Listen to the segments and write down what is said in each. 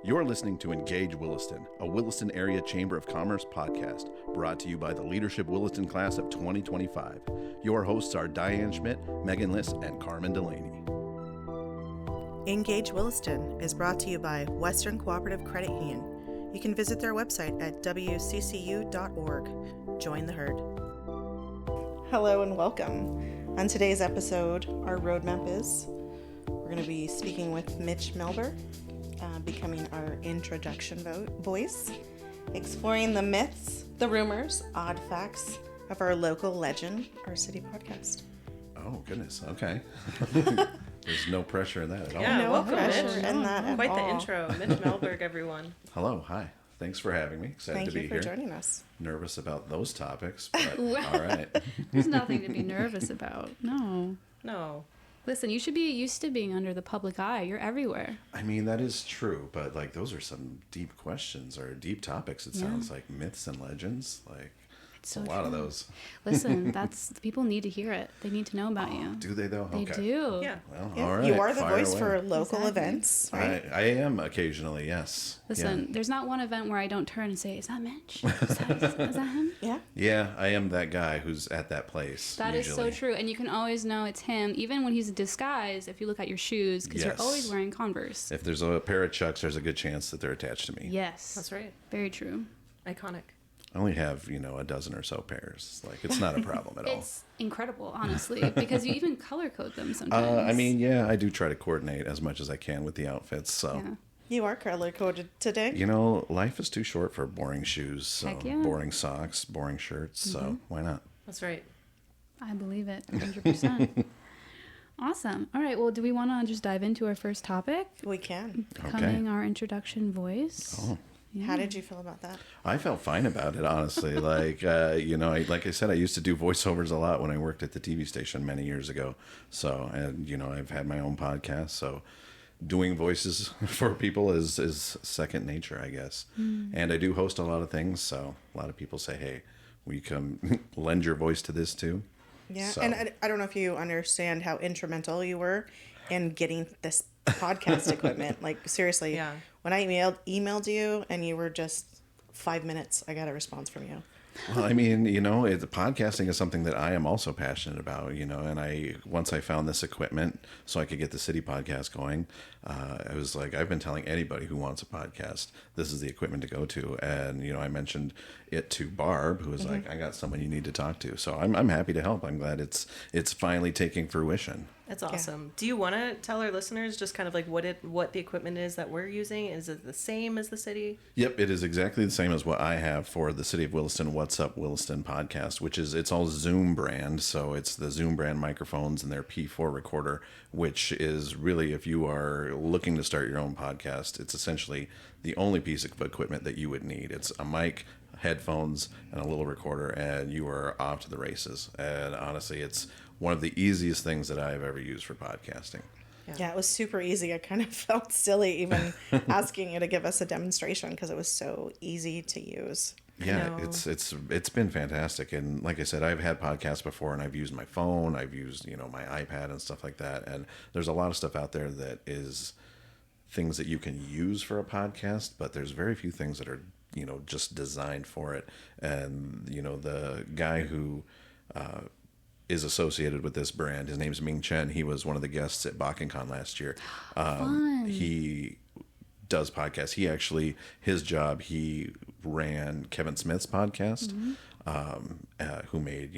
You're listening to Engage Williston, a Williston Area Chamber of Commerce podcast, brought to you by the Leadership Williston Class of 2025. Your hosts are Diane Schmidt, Megan Liss, and Carmen Delaney. Engage Williston is brought to you by Western Cooperative Credit Union. You can visit their website at wccu.org. Join the herd. Hello and welcome. On today's episode, our roadmap is we're going to be speaking with Mitch Melberg, becoming our introduction voice, exploring the myths, the rumors, odd facts of our local legend, our city podcast. Oh, goodness. Okay. There's no pressure in that at all. Yeah, No welcome, pressure Mitch. in that at Quite all. the intro. Mitch Melberg, everyone. Hello. Hi. Thanks for having me. Excited Thank to be you for here. joining us. Nervous about those topics, but all right. There's nothing to be nervous about. No. No. Listen, you should be used to being under the public eye. You're everywhere. I mean, that is true, but like those are some deep questions or deep topics. It sounds like myths and legends. Like It's a so lot of true. those. Listen, people need to hear it. They need to know about you. Do they though? They Okay. do. Yeah. Well, Yeah, all right. you are the Fire voice away. for local Exactly. events, right? I am occasionally, yes. Listen, there's not one event where I don't turn and say, "Is that Mitch? Is that him?" Yeah. Yeah, I am that guy who's at that place. That is usually. so true, and you can always know it's him, even when he's disguised. If you look at your shoes, because Yes. you're always wearing Converse. If there's a pair of Chucks, there's a good chance that they're attached to me. Yes, That's right. very true. Iconic. I only have, a dozen or so pairs. Like, it's not a problem at all. It's incredible, honestly, because you even color code them sometimes. I mean, yeah, I do try to coordinate as much as I can with the outfits. So, Yeah. You are color coded today. life is too short for boring shoes, so Heck yeah. boring socks, boring shirts. So why not? That's right. I believe it, 100%. Awesome. All right. Well, do we want to just dive into our first topic? We can. Becoming our introduction voice. Oh. Yeah. How did you feel about that? I felt fine about it, honestly. Like, like I said, I used to do voiceovers a lot when I worked at the TV station many years ago. So, and, I've had my own podcast. So doing voices for people is second nature, I guess. And I do host a lot of things. So a lot of people say, hey, will you come lend your voice to this too? Yeah. So- And I don't know if you understand how instrumental you were in getting this podcast equipment. Like, seriously, Yeah. when I emailed you and you were just 5 minutes, I got a response from you. Well, I mean, podcasting is something that I am also passionate about, and once I found this equipment so I could get the city podcast going, I was like, I've been telling anybody who wants a podcast, this is the equipment to go to. And, I mentioned it to Barb, who was like, I got someone you need to talk to. So I'm happy to help. I'm glad it's finally taking fruition. That's awesome. Do you want to tell our listeners just kind of like what the equipment is that we're using? Is it the same as the city? Yep, it is exactly the same as what I have for the City of Williston What's Up Williston podcast, which is, it's all Zoom brand. So it's the Zoom brand microphones and their P4 recorder, which is really, if you are looking to start your own podcast, it's essentially the only piece of equipment that you would need. It's a mic, headphones, and a little recorder, and you are off to the races. And honestly, it's one of the easiest things that I've ever used for podcasting. Yeah, it was super easy. I kind of felt silly even asking you to give us a demonstration because it was so easy to use. Yeah, know. it's been fantastic. And like I said, I've had podcasts before, and I've used my phone, I've used, my iPad and stuff like that. And there's a lot of stuff out there that is things that you can use for a podcast, but there's very few things that are, just designed for it. And, the guy who is associated with this brand, his name's Ming Chen. He was one of the guests at BakkenCon last year. Fun. He does podcasts. He actually, his job, he ran Kevin Smith's podcast, who made,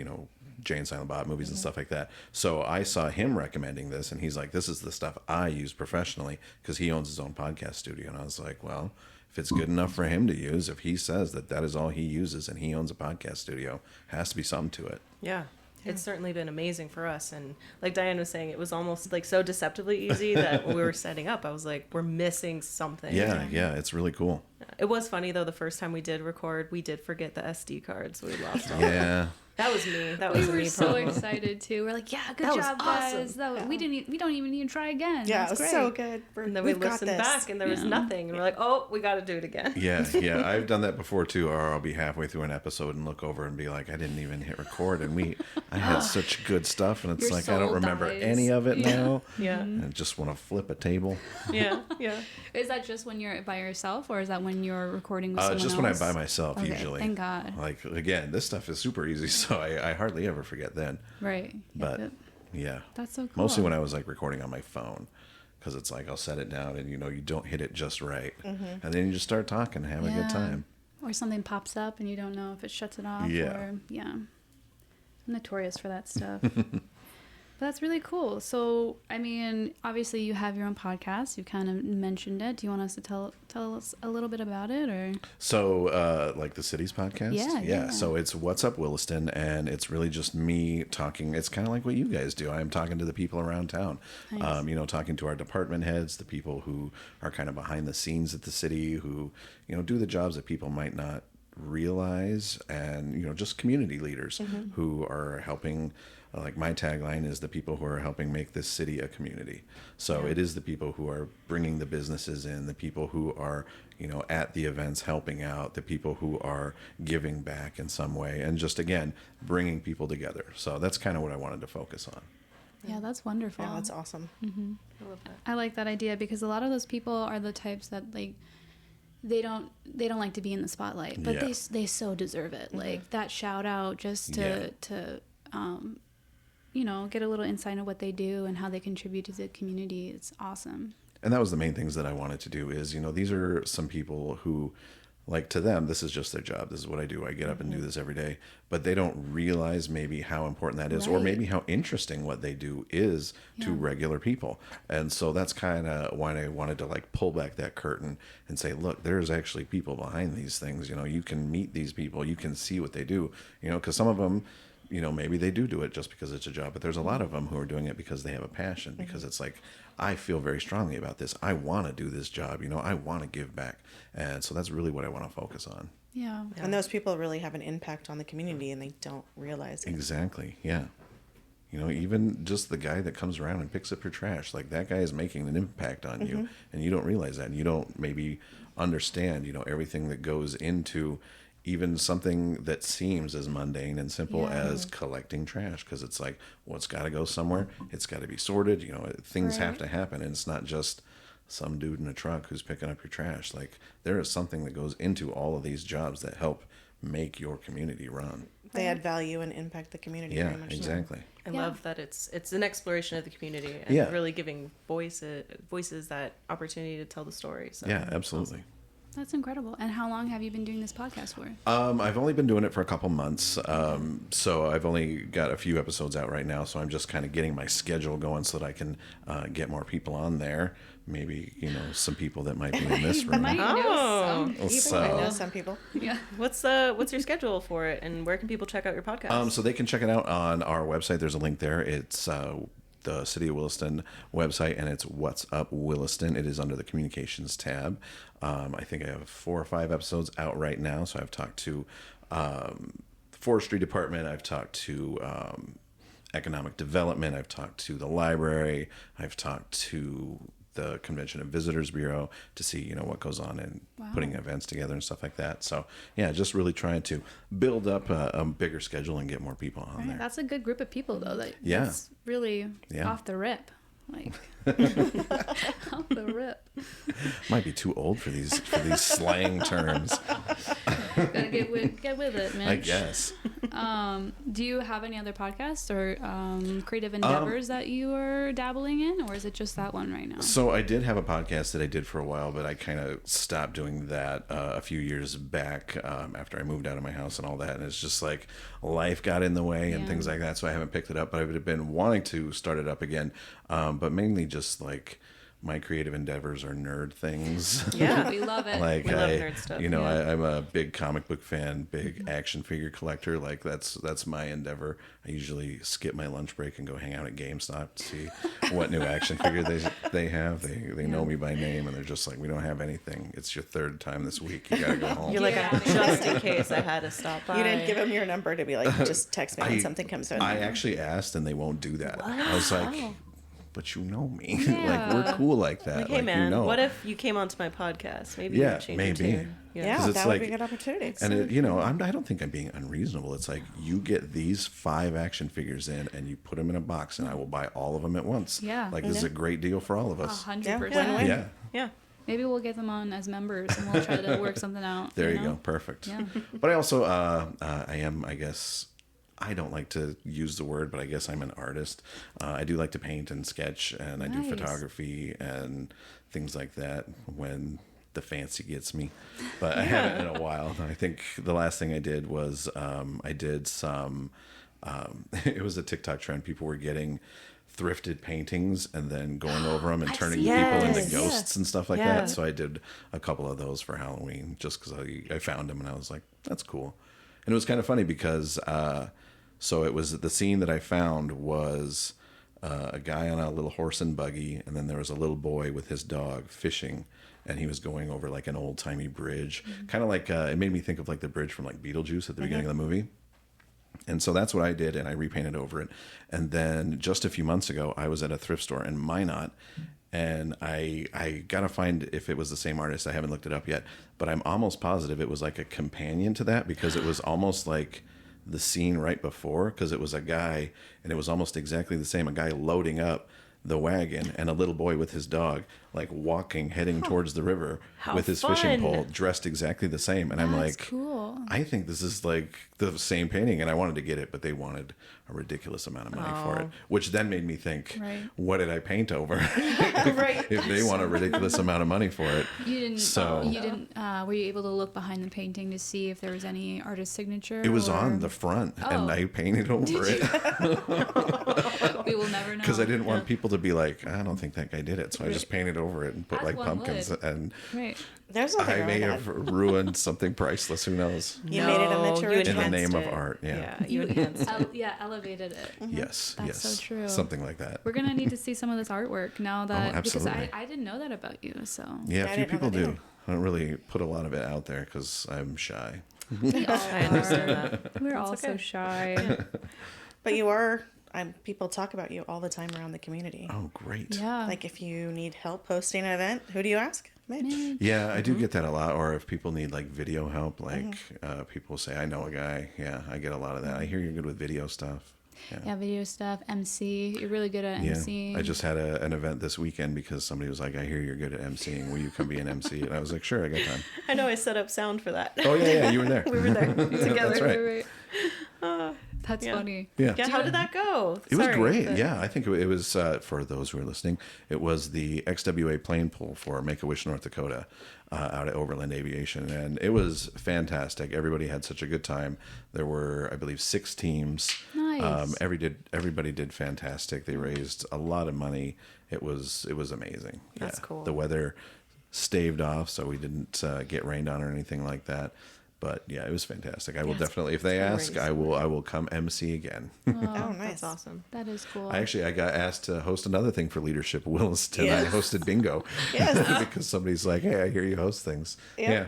Jay and Silent Bob movies and stuff like that. So I saw him recommending this, and he's like, this is the stuff I use professionally, because he owns his own podcast studio. And I was like, well, if it's good enough for him to use, if he says that is all he uses and he owns a podcast studio, has to be something to it. Yeah. It's certainly been amazing for us. And like Diane was saying, it was almost like so deceptively easy that when we were setting up, I was like, we're missing something. Yeah, it's really cool. It was funny, though, the first time we did record, we did forget the SD cards. We lost all. Yeah. That was me. That We was were me. so problem. excited too. We're like, yeah, good That was job, awesome. guys. That, Yeah. We don't even need to try again. Yeah, That's it was great. so good. And then we We've got listened this. back, and there was Yeah. nothing, and we're like, "Oh, we got to do it again." Yeah, I've done that before too. Or I'll be halfway through an episode and look over and be like, I didn't even hit record, and I had such good stuff, and it's Your like I don't soul remember dies. any of it Yeah. now. Yeah, And I just want to flip a table. yeah. Is that just when you're by yourself, or is that when you're recording with someone Just else? when I'm by myself, Okay, usually. thank God. Like again, this stuff is super easy, so I hardly ever forget then. Right. But Yep. yeah, That's so cool. mostly when I was like recording on my phone, because it's like I'll set it down and you don't hit it just right, and then you just start talking, and have a good time. Or something pops up and you don't know if it shuts it off. Yeah. Or, yeah. I'm notorious for that stuff. But that's really cool. So, I mean, obviously you have your own podcast. You kind of mentioned it. Do you want us to tell us a little bit about it, or? So, like the city's podcast? Yeah. So it's What's Up Williston, and it's really just me talking. It's kind of like what you guys do. I'm talking to the people around town, Nice. talking to our department heads, the people who are kind of behind the scenes at the city, who, do the jobs that people might not realize, and, just community leaders who are helping. Like my tagline is the people who are helping make this city a community. So it is the people who are bringing the businesses in, the people who are, at the events helping out, the people who are giving back in some way, and just, again, bringing people together. So that's kind of what I wanted to focus on. Yeah, that's wonderful. Yeah, that's awesome. I love that. I like that idea because a lot of those people are the types that like they don't like to be in the spotlight, but Yeah. they so deserve it. Like that shout out just to get a little insight of what they do and how they contribute to the community. It's awesome. And that was the main things that I wanted to do is, these are some people who, like, to them, this is just their job. This is what I do. I get up and do this every day. But they don't realize maybe how important that is, or Right. maybe how interesting what they do is to regular people. And so that's kind of why I wanted to, like, pull back that curtain and say, look, there's actually people behind these things. You can meet these people. You can see what they do, because some of them, maybe they do it just because it's a job, but there's a lot of them who are doing it because they have a passion, because it's like, I feel very strongly about this. I want to do this job, I want to give back. And so that's really what I want to focus on. Yeah. And those people really have an impact on the community and they don't realize it. Exactly. Yeah. Even just the guy that comes around and picks up your trash, like that guy is making an impact on you, and you don't realize that. And you don't maybe understand, everything that goes into even something that seems as mundane and simple as collecting trash, because it's like, well, it's got to go somewhere. It's got to be sorted. Things have to happen, and it's not just some dude in a truck who's picking up your trash. Like, there is something that goes into all of these jobs that help make your community run. They add value and impact the community Yeah, very much. exactly. I Yeah. love that it's an exploration of the community and Yeah. really giving voices that opportunity to tell the story. So Yeah, absolutely. That's incredible. And how long have you been doing this podcast for? I've only been doing it for a couple months, so I've only got a few episodes out right now. So I'm just kind of getting my schedule going so that I can get more people on there. Maybe some people that might be in this room. Might know some people. So- I know some people. Yeah. What's your schedule for it, and where can people check out your podcast? So they can check it out on our website. There's a link there. It's the City of Williston website, and it's What's Up Williston. It is under the communications tab. I think I have 4 or 5 episodes out right now. So I've talked to the forestry department. I've talked to economic development. I've talked to the library. I've talked to the Convention and Visitors Bureau to see, what goes on in putting events together and stuff like that. So yeah, just really trying to build up a bigger schedule and get more people on there. That's a good group of people, though. Yeah. That's really Yeah. off the rip. Like, off the rip. Might be too old for these slang terms, Gotta get with it, man. I guess. Do you have any other podcasts or creative endeavors that you are dabbling in, or is it just that one right now? So I did have a podcast that I did for a while, but I kind of stopped doing that a few years back after I moved out of my house and all that. And it's just like life got in the way and things like that. So I haven't picked it up, but I've been wanting to start it up again. But mainly just like my creative endeavors are nerd things. Yeah. We love it. Like We love nerd stuff. you know, Yeah. I'm a big comic book fan, big action figure collector. Like that's my endeavor. I usually skip my lunch break and go hang out at GameStop to see what new action figure they have. They know me by name and they're just like, we don't have anything. It's your third time this week. You gotta go home. You're like, Yeah. just in case I had to stop by. You didn't give them your number to be like, just text me when something comes in. I actually asked and they won't do that. I was like, but you know me. Like Yeah. we're cool like that. Like, hey like man, you know. what if you came onto my podcast? Maybe Yeah, you'd change maybe. your tune. yeah, 'Cause it's that would like- be a good opportunity. And it, you know, I don't think I'm being unreasonable. It's like you get these 5 action figures in, and you put them in a box, and I will buy all of them at once. Yeah. like this is a great deal for all of us. 100%. win-win. Yeah, Yeah. Maybe we'll get them on as members and we'll try to work something out. there you know? go, perfect. Yeah. But I also, I am, I guess. I don't like to use the word, but I guess I'm an artist. I do like to paint and sketch, and I do Nice. photography and things like that when the fancy gets me. But I haven't in a while. I think the last thing I did was I did some. It was a TikTok trend. People were getting thrifted paintings and then going over them and turning seen people into this. ghosts and stuff like Yeah. that. So I did a couple of those for Halloween just because I found them and I was like, that's cool. And it was kind of funny because so it was the scene that I found was a guy on a little horse and buggy, and then there was a little boy with his dog fishing, and he was going over like an old timey bridge, kind of like it made me think of like the bridge from like Beetlejuice at the beginning of the movie. And so that's what I did, and I repainted over it. And then just a few months ago, I was at a thrift store in Minot, and I gotta find if it was the same artist. I haven't looked it up yet, but I'm almost positive it was like a companion to that because it was almost like the scene right before, because it was a guy, and it was almost exactly the same. A guy loading up the wagon and a little boy with his dog, like walking, heading towards the river How with his fishing fun. pole, dressed exactly the same. And I'm That's like, cool. I think this is like the same painting, and I wanted to get it, but they wanted a ridiculous amount of money for it, which then made me think, Right. what did I paint over? Right. If they want a ridiculous amount of money for it. You didn't. So- You didn't. Were you able to look behind the painting to see if there was any artist signature? It was or- on the front, and Oh. I painted over it We will never know. because I didn't want people to be like, I don't think that guy did it. So I just painted over it and put As like one pumpkins, would. and Right. There's nothing I wrong may with have that. ruined something priceless. Who knows? You made it a No, miniature you In the enhanced name of it. art, yeah. You enhanced it. Yeah, elevated it. Yes, That's yes, so true. something like that. We're gonna need to see some of this artwork now that because absolutely. I didn't know that about you. So Yeah, I a few didn't know people that do. either. I don't really put a lot of it out there because I'm shy. we all I understand that. We're all so okay. shy. But you are, people talk about you all the time around the community. Oh, great. Yeah. Like if you need help posting an event, who do you ask? Mitch. Yeah, I do get that a lot. Or if people need like video help, like people say, I know a guy. Yeah, I get a lot of that. I hear you're good with video stuff. Yeah, video stuff, MC. You're really good at Yeah, MCing. I just had an event this weekend because somebody was like, I hear you're good at MCing. Will you come be an MC? And I was like, sure, I got time. I know I set up sound for that. Oh, yeah, you were there. We were there together. That's right. That's yeah. funny. Yeah. Yeah, how did that go? It was Sorry, great. but- Yeah, I think it was, for those who are listening, it was the XWA plane pull for Make-A-Wish, North Dakota, out at Overland Aviation. And it was fantastic. Everybody had such a good time. There were, I believe, 6 teams. Nice. Everybody did fantastic. They raised a lot of money. It was amazing. That's Yeah. cool. The weather staved off, so we didn't get rained on or anything like that. But yeah, it was fantastic. I will definitely, if they ask, I will come MC again. Oh, nice. That's awesome. That is cool. I got asked to host another thing for Leadership Williston. Yes. I hosted bingo because somebody's like, "Hey, I hear you host things." Yeah,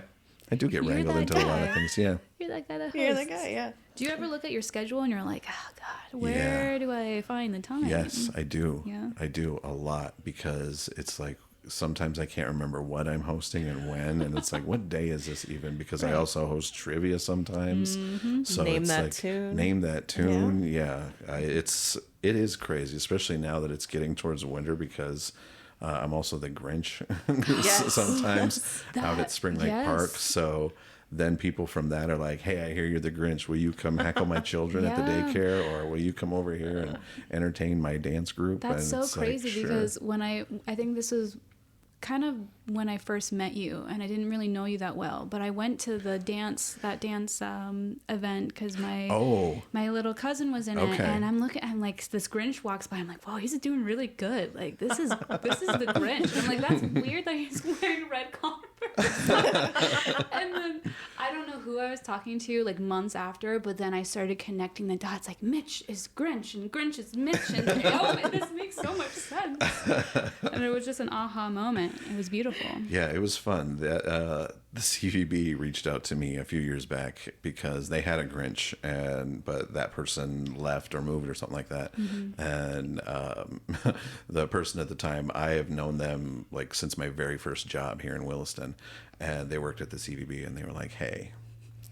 I do get You're wrangled that into a lot of guy. things. Yeah, You're that guy that hosts. You're the guy, yeah. Do you ever look at your schedule and you're like, oh God, where do I find the time? yes, I do. Yeah. I do a lot because it's like sometimes I can't remember what I'm hosting and when, and it's like, what day is this even? Because I also host trivia sometimes. So Name it's that like, tune. Name that tune. Yeah, it is crazy, especially now that it's getting towards winter because. I'm also the Grinch Yes. sometimes out at Spring Lake yes. Park. So then people from that are like, hey, I hear you're the Grinch. Will you come heckle my children at the Yeah. daycare? Or will you come over here and entertain my dance group? That's And so it's like, crazy sure. because when I think this was kind of when I first met you, and I didn't really know you that well, but I went to that dance event because my little cousin was in it, and I'm like, this Grinch walks by, I'm like, wow, he's doing really good. Like, this is the Grinch. I'm like, that's weird that he's wearing red Converse. And then I don't know who I was talking to like months after, but then I started connecting the dots, like Mitch is Grinch and Grinch is Mitch, and this makes so much sense. And it was just an aha moment. It was beautiful. Yeah, it was fun. The CVB reached out to me a few years back because they had a Grinch, but that person left or moved or something like that. Mm-hmm. And the person at the time, I have known them like since my very first job here in Williston, and they worked at the CVB, and they were like, "Hey,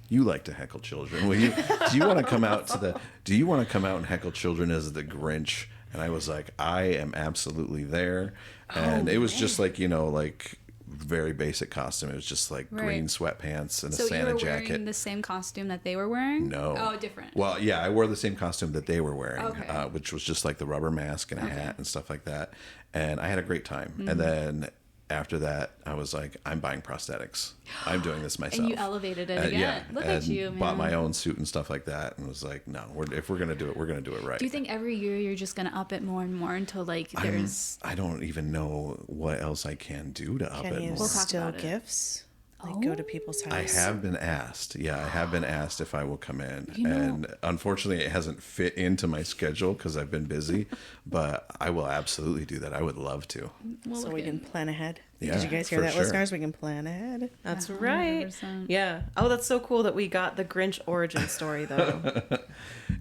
you like to heckle children? Do you want to come out and heckle children as the Grinch?" And I was like, I am absolutely there. And it was just like, like very basic costume. It was just like green sweatpants and a Santa jacket. So you were wearing the same costume that they were wearing? No. Oh, different. Well, yeah, I wore the same costume that they were wearing, okay. Which was just like the rubber mask and a hat and stuff like that. And I had a great time. Mm-hmm. And then after that, I was like, I'm buying prosthetics. I'm doing this myself. And you elevated it again. Yeah, Look at you, man. Bought my own suit and stuff like that, and was like, no, if we're gonna do it, we're gonna do it right. Do you think every year you're just gonna up it more and more until like there's? I don't even know what else I can do to up it Can you more. steal gifts? Like go to people's houses? I have been asked. Yeah, I have been asked if I will come in. And unfortunately, it hasn't fit into my schedule because I've been busy. But I will absolutely do that. I would love to. Well, so we can plan ahead. Yeah, did you guys hear that, listeners? We can plan ahead. That's right. Yeah. Oh, that's so cool that we got the Grinch origin story, though.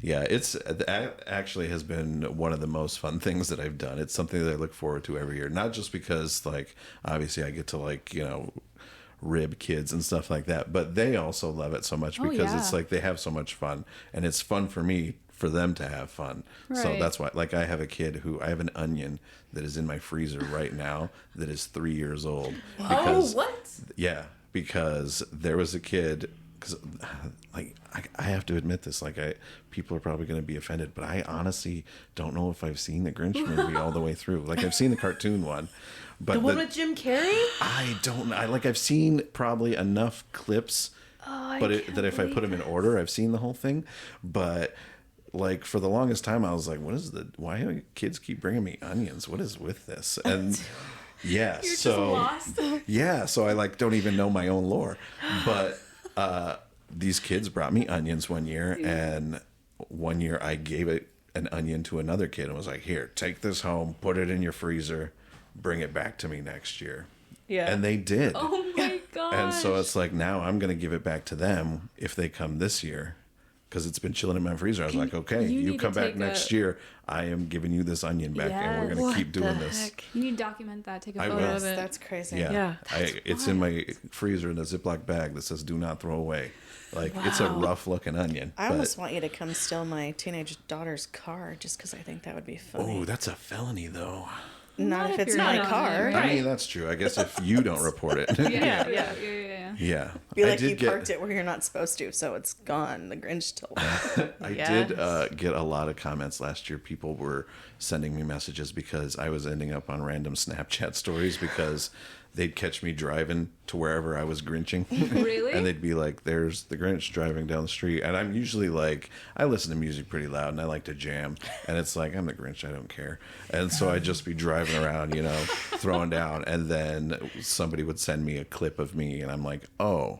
Yeah, that actually has been one of the most fun things that I've done. It's something that I look forward to every year. Not just because, like, obviously I get to, rib kids and stuff like that, but they also love it so much because it's like they have so much fun, and it's fun for me for them to have fun. Right. So that's why, like, I have an onion that is in my freezer right now that is 3 years old. Because, what? Yeah, because there was a kid. Because, like, I have to admit this. Like, people are probably going to be offended, but I honestly don't know if I've seen the Grinch movie all the way through. Like, I've seen the cartoon one, but the one with Jim Carrey. I don't. I've seen probably enough clips, that if I put them in order, I've seen the whole thing. But like for the longest time, I was like, why do kids keep bringing me onions? What is with this? And yeah, you're so just lost. Yeah, so I don't even know my own lore, but. These kids brought me onions one year, and one year I gave an onion to another kid and was like, here, take this home, put it in your freezer, bring it back to me next year. Yeah. And they did. Oh my gosh. And so it's like, now I'm going to give it back to them if they come this year, because it's been chilling in my freezer. I was like, okay, you come back next year, I am giving you this onion back, and we're going to keep doing this. You need to document that, take a photo of it. That's crazy. Yeah. It's in my freezer in a Ziploc bag that says do not throw away. Like, it's a rough looking onion. I almost want you to come steal my teenage daughter's car just because I think that would be funny. Oh, that's a felony, though. Not if it's my car. Right. I mean, that's true. I guess if you don't report it. Yeah. Be like, you parked it where you're not supposed to, so it's gone. The Grinch told me. I did get a lot of comments last year. People were sending me messages because I was ending up on random Snapchat stories because they'd catch me driving to wherever I was Grinching. Really? And they'd be like, there's the Grinch driving down the street. And I'm usually like, I listen to music pretty loud and I like to jam. And it's like, I'm the Grinch, I don't care. And so I'd just be driving around, throwing down. And then somebody would send me a clip of me and I'm like, oh,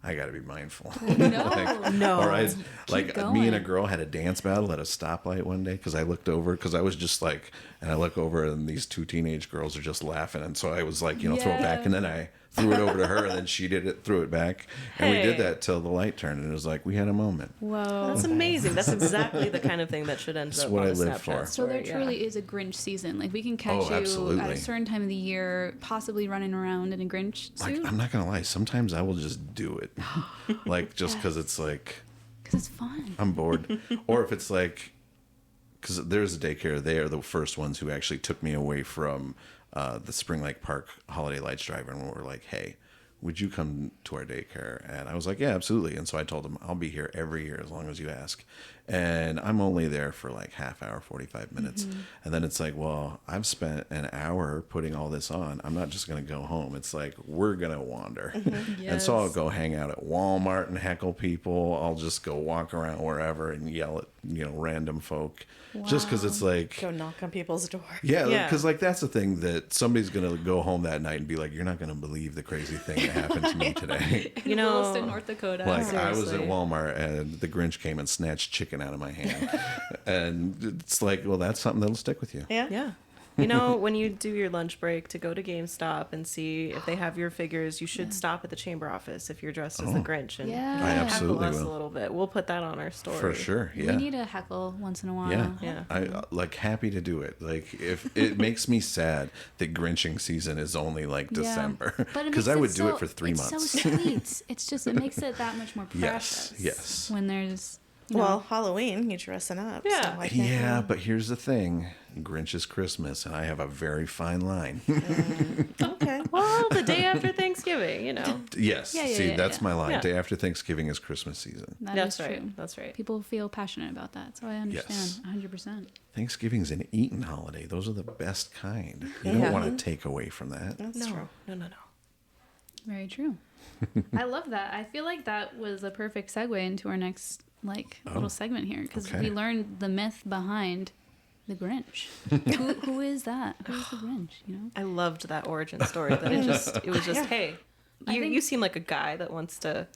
I got to be mindful. No. Or me and a going. girl had a dance battle at a stoplight one day because I looked over because I was just like, and I look over and these two teenage girls are just laughing. And so I was like, throw it back. And then I threw it over to her and then she threw it back. And we did that till the light turned and it was like, we had a moment. Whoa. That's amazing. That's exactly the kind of thing that should end up on a Snapchat story. So there truly is a Grinch season. Like, we can catch you absolutely. at a certain time of the year, possibly running around in a Grinch suit. I'm not going to lie. Sometimes I will just do it. Just because it's like... Because it's fun. I'm bored. Or if it's like... Because there's a daycare. They are the first ones who actually took me away from the Spring Lake Park Holiday Lights driver and were like, hey, would you come to our daycare? And I was like, yeah, absolutely. And so I told him, I'll be here every year as long as you ask. And I'm only there for like half hour, 45 minutes. And then it's like, well, I've spent an hour putting all this on. I'm not just going to go home. It's like, we're going to wander. And so I'll go hang out at Walmart and heckle people. I'll just go walk around wherever and yell at, random folk. Just because it's like, Go knock on people's door. yeah, Yeah. because like that's the thing that somebody's gonna go home that night and be like, "You're not gonna believe the crazy thing that happened to me today." In Williston, North Dakota. Like I was at Seriously. Walmart and the Grinch came and snatched chicken out of my hand, and it's like, well, that's something that'll stick with you. Yeah. Yeah. When you do your lunch break to go to GameStop and see if they have your figures, you should stop at the chamber office if you're dressed as the Grinch and Yeah. I heckle absolutely us will. a little bit. We'll put that on our story. For sure, yeah. We need a heckle once in a while. Yeah. Yeah. I like happy to do it. Like if it makes me sad that Grinching season is only like Yeah. December, But it because makes I would do so- it for 3 it's months. so sweet. It's just, it makes it that much more precious. Yes. When there's, Well, Halloween, you're dressing up. Yeah. So I can't Yeah, but here's the thing: Grinch is Christmas, and I have a very fine line. Okay. Well, the day after Thanksgiving, Yes. Yeah, yeah, See, yeah, that's yeah. my line. Yeah. Day after Thanksgiving is Christmas season. That's true. right. That's right. People feel passionate about that, so I understand 100%. Thanksgiving's an eating holiday. Those are the best kind. You Yeah. don't want to take away from that. That's No, true. no. Very true. I love that. I feel like that was a perfect segue into our next little segment here, because okay. we learned the myth behind the Grinch. who is that? Who is the Grinch? I loved that origin story. That it was just, hey, you seem like a guy that wants to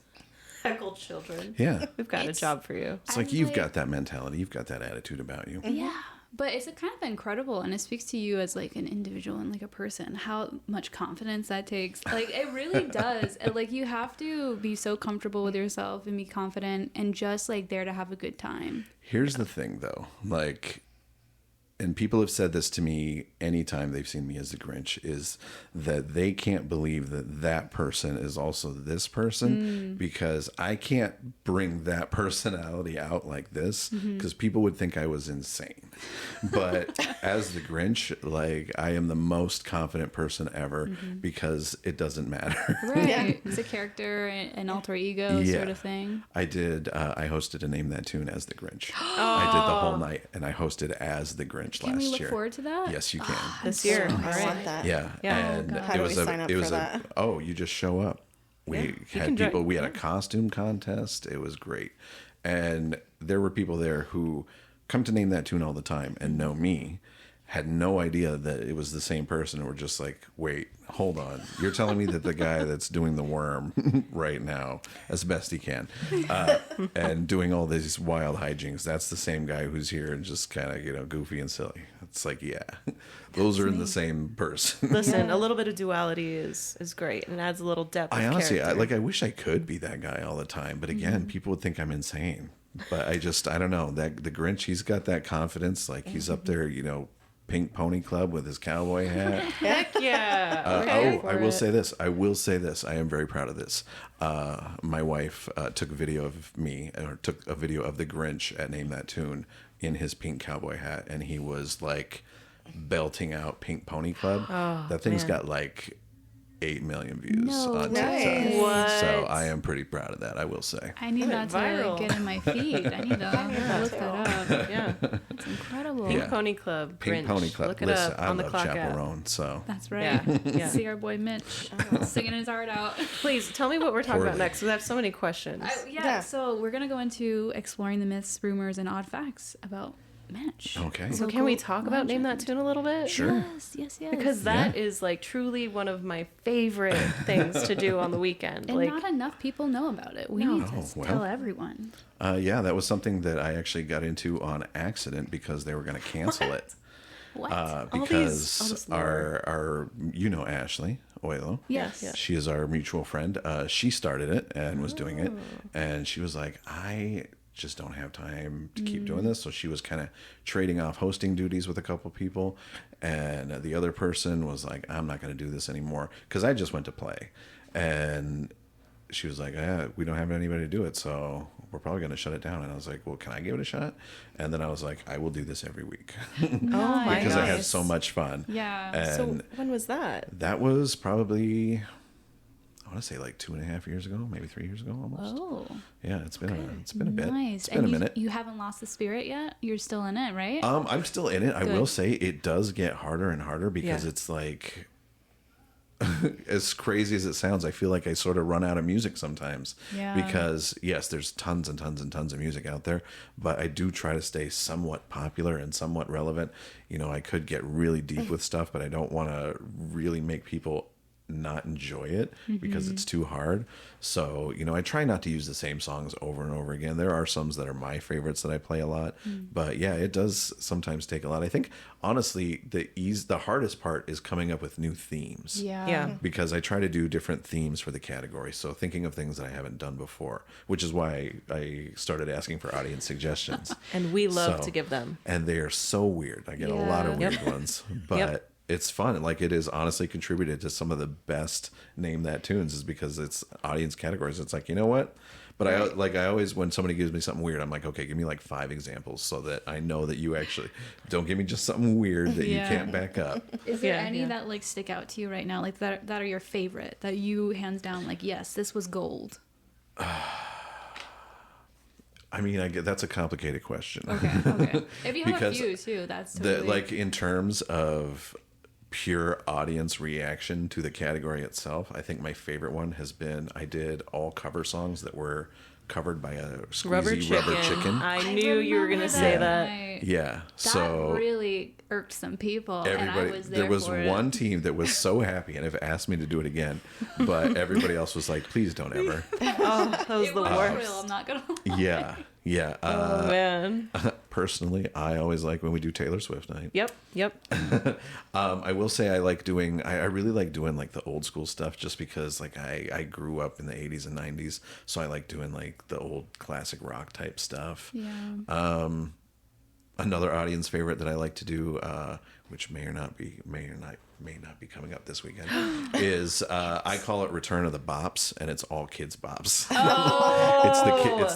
heckle children. Yeah. We've got a It's- job for you. It's like you've got that mentality. You've got that attitude about you. Yeah, but it's kind of incredible, and it speaks to you as like an individual and like a person. How much confidence that takes. Like it really does. And, like you have to be so comfortable with yourself and be confident and just like there to have a good time. Here's the thing, though. And people have said this to me anytime they've seen me as the Grinch, is that they can't believe that that person is also this person, because I can't bring that personality out like this, because people would think I was insane. But as the Grinch, I am the most confident person ever, because it doesn't matter. Right. It's a character, an alter ego sort of thing. I hosted a Name That Tune as the Grinch. I did the whole night, and I hosted as the Grinch Can last we look year. forward to that? Yes, you can. This year. I All want right. that. Yeah. Yeah. And God. How it do was we sign up for that? you just show up. We You had can people, join- we had a costume contest. It was great. And there were people there who come to Name That Tune all the time and know me, had no idea that it was the same person, and were just like, wait, hold on. You're telling me that the guy that's doing the worm right now, as best he can, and doing all these wild hijinks, that's the same guy who's here and just kind of, goofy and silly. It's like, yeah, those are in the same person. Listen, a little bit of duality is great and adds a little depth. I of honestly, character. I wish I could be that guy all the time. But again, people would think I'm insane. But I don't know. That the Grinch, he's got that confidence. Like he's up there, Pink Pony Club with his cowboy hat. Heck yeah. Okay. I will say this. I am very proud of this. My wife took a video of me, or took a video of the Grinch at Name That Tune in his pink cowboy hat, and he was like belting out Pink Pony Club. That thing's man. got like 8 million views No on way. TikTok. What? So I am pretty proud of that, I will say. I need that Went viral. to get in my feed. I need to look that up. Yeah. It's incredible. Yeah. Pony Club. Pink Grinch. Pony Club. Look it Listen, up I on the love clock app. Chaperone, so That's right. Yeah. Yeah. See our boy Mitch singing his heart out. Please tell me what we're talking about Poorly. next. We have so many questions. Yeah. So we're gonna go into exploring the myths, rumors, and odd facts about Mitch. Okay. So can we talk about Name That Tune a little bit? Sure. Yes. Because that is like truly one of my favorite things to do on the weekend. And like not enough people know about it. We No. need to Oh, well. tell everyone. Yeah, that was something that I actually got into on accident because they were going to cancel it. What? all Because this lore. our Ashley Oilo. Yes. Yeah. She is our mutual friend. She started it and was doing it. And she was like, I just don't have time to keep doing this. So she was kind of trading off hosting duties with a couple people. And the other person was like, I'm not going to do this anymore. Because I just went to play. And she was like, we don't have anybody to do it. So we're probably going to shut it down. And I was like, well, can I give it a shot? And then I was like, I will do this every week. Oh my because I had gosh. so much fun. Yeah. And So when was that? that was probably, I want to say like 2.5 years ago, maybe 3 years ago almost. Oh. Yeah, it's been a bit. Nice. It's been a minute. You haven't lost the spirit yet? You're still in it, right? I'm still in it. I Good. will say it does get harder and harder because it's like, as crazy as it sounds, I feel like I sort of run out of music sometimes. Yeah. Because yes, there's tons and tons and tons of music out there, but I do try to stay somewhat popular and somewhat relevant. You know, I could get really deep with stuff, but I don't want to really make people not enjoy it because it's too hard. So, you know, I try not to use the same songs over and over again. There are some that are my favorites that I play a lot, but yeah, it does sometimes take a lot. I think honestly, the hardest part is coming up with new themes. Yeah. Because I try to do different themes for the category. So thinking of things that I haven't done before, which is why I started asking for audience suggestions. And we love to give them. And they are so weird. I get a lot of weird ones, but it's fun. Like, it is honestly contributed to some of the best Name That tunes is because it's audience categories. It's like, you know what? But I always, when somebody gives me something weird, I'm like, okay, give me like 5 examples so that I know that you actually don't give me just something weird that you can't back up. Is there any that like stick out to you right now? Like that are your favorite, that you hands down, like, yes, this was gold. I mean, that's a complicated question. Okay. If you have a few too, that's totally... like in terms of pure audience reaction to the category itself, I think my favorite one has been, I did all cover songs that were covered by a squeezy rubber chicken. I knew you were gonna say that. Yeah, that really irked some people, and I was there. There was for one team that was so happy and have asked me to do it again, but everybody else was like, "Please don't ever." Oh, that was the worst. Real, I'm not gonna lie. Yeah. Oh man. Personally, I always like when we do Taylor Swift night. Yep. I will say I really like doing like the old school stuff just because like I grew up in the 80s and 90s, so I like doing like the old classic rock type stuff. Yeah. Another audience favorite that I like to do, which may not be coming up this weekend, is I call it Return of the Bops, and it's all kids bops. Oh, it's